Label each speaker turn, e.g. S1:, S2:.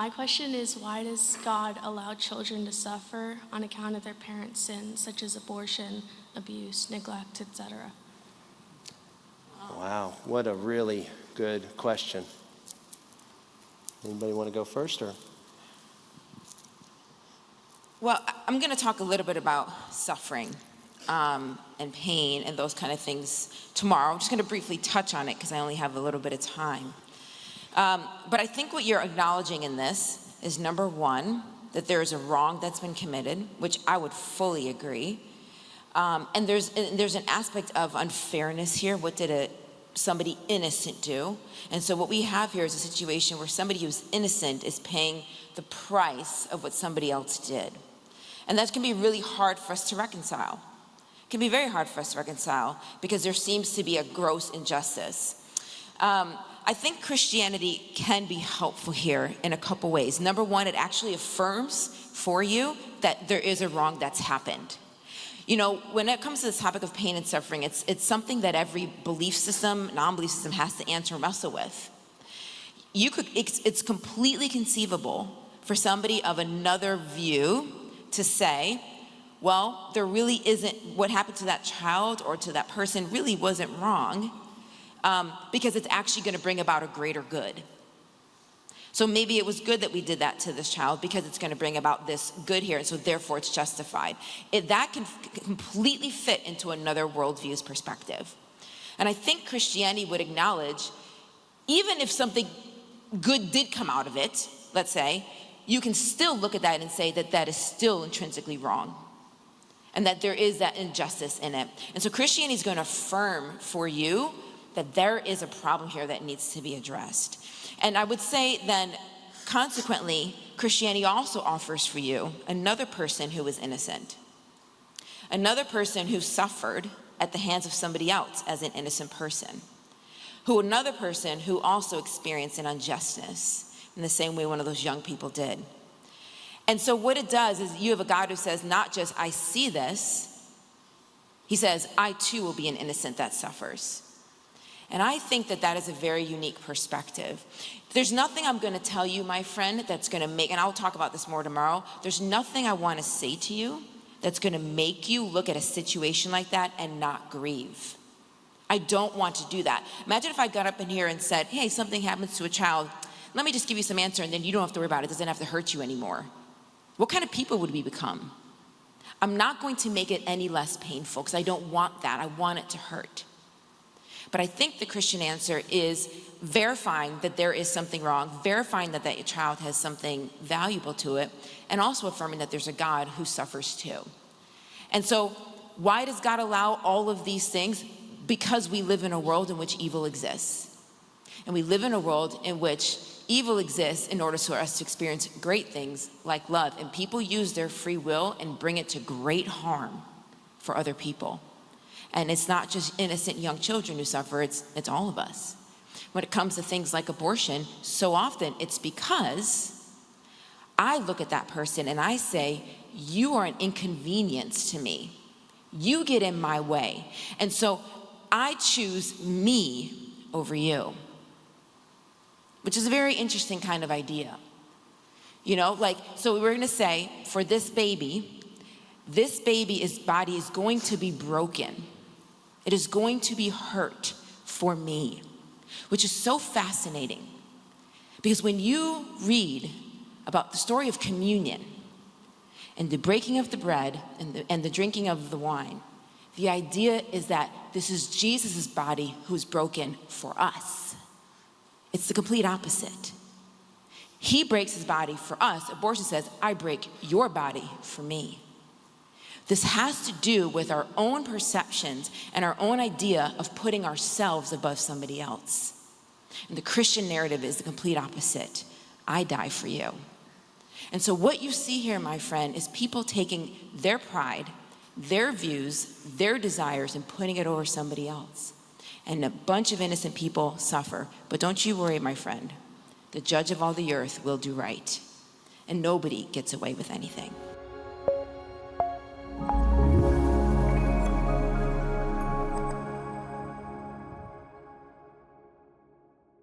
S1: My question is, why does God allow children to suffer on account of their parents' sins, such as abortion, abuse, neglect, etc.?
S2: Wow, what a really good question. Anybody want to go first, or?
S3: Well, I'm going to talk a little bit about suffering and pain and those kind of things tomorrow. I'm just going to briefly touch on it because I only have a little bit of time. But I think what you're acknowledging in this is, number one, that there is a wrong that's been committed, which I would fully agree. And there's an aspect of unfairness here. What did somebody innocent do? And so what we have here is a situation where somebody who's innocent is paying the price of what somebody else did. And that can be really hard for us to reconcile. It can be very hard for us to reconcile because there seems to be a gross injustice. I think Christianity can be helpful here in a couple ways. Number one, it actually affirms for you that there is a wrong that's happened. You know, when it comes to this topic of pain and suffering, it's something that every belief system, non-belief system has to answer and wrestle with. It's completely conceivable for somebody of another view to say, well, there really isn't, what happened to that child or to that person really wasn't wrong, because it's actually going to bring about a greater good. So maybe it was good that we did that to this child because it's going to bring about this good here, and so therefore it's justified. That can completely fit into another worldview's perspective. And I think Christianity would acknowledge, even if something good did come out of it, let's say, you can still look at that and say that that is still intrinsically wrong, and that there is that injustice in it. And so Christianity is going to affirm for you that there is a problem here that needs to be addressed. And I would say then, consequently, Christianity also offers for you another person who is innocent, another person who suffered at the hands of somebody else as an innocent person, another person who also experienced an injustice in the same way one of those young people did. And so what it does is you have a God who says, not just I see this, he says, I too will be an innocent that suffers. And I think that that is a very unique perspective. There's nothing I'm going to tell you, my friend, that's going to make, and I'll talk about this more tomorrow, there's nothing I want to say to you that's going to make you look at a situation like that and not grieve. I don't want to do that. Imagine if I got up in here and said, hey, something happens to a child, let me just give you some answer and then you don't have to worry about it. It doesn't have to hurt you anymore. What kind of people would we become? I'm not going to make it any less painful because I don't want that. I want it to hurt. But I think the Christian answer is verifying that there is something wrong, verifying that that child has something valuable to it, and also affirming that there's a God who suffers too. And so why does God allow all of these things? Because we live in a world in which evil exists. And we live in a world in which evil exists in order for us to experience great things like love. And people use their free will and bring it to great harm for other people. And it's not just innocent young children who suffer, it's all of us. When it comes to things like abortion, so often it's because I look at that person and I say, you are an inconvenience to me. You get in my way. And so I choose me over you, which is a very interesting kind of idea. You know, like, so we're going to say for this baby's body is going to be broken. It is going to be hurt for me, which is so fascinating. Because when you read about the story of communion and the breaking of the bread and the drinking of the wine, the idea is that this is Jesus' body who's broken for us. It's the complete opposite. He breaks his body for us. Abortion says, I break your body for me. This has to do with our own perceptions and our own idea of putting ourselves above somebody else. And the Christian narrative is the complete opposite. I die for you. And so what you see here, my friend, is people taking their pride, their views, their desires, and putting it over somebody else. And a bunch of innocent people suffer. But don't you worry, my friend. The judge of all the earth will do right. And nobody gets away with anything.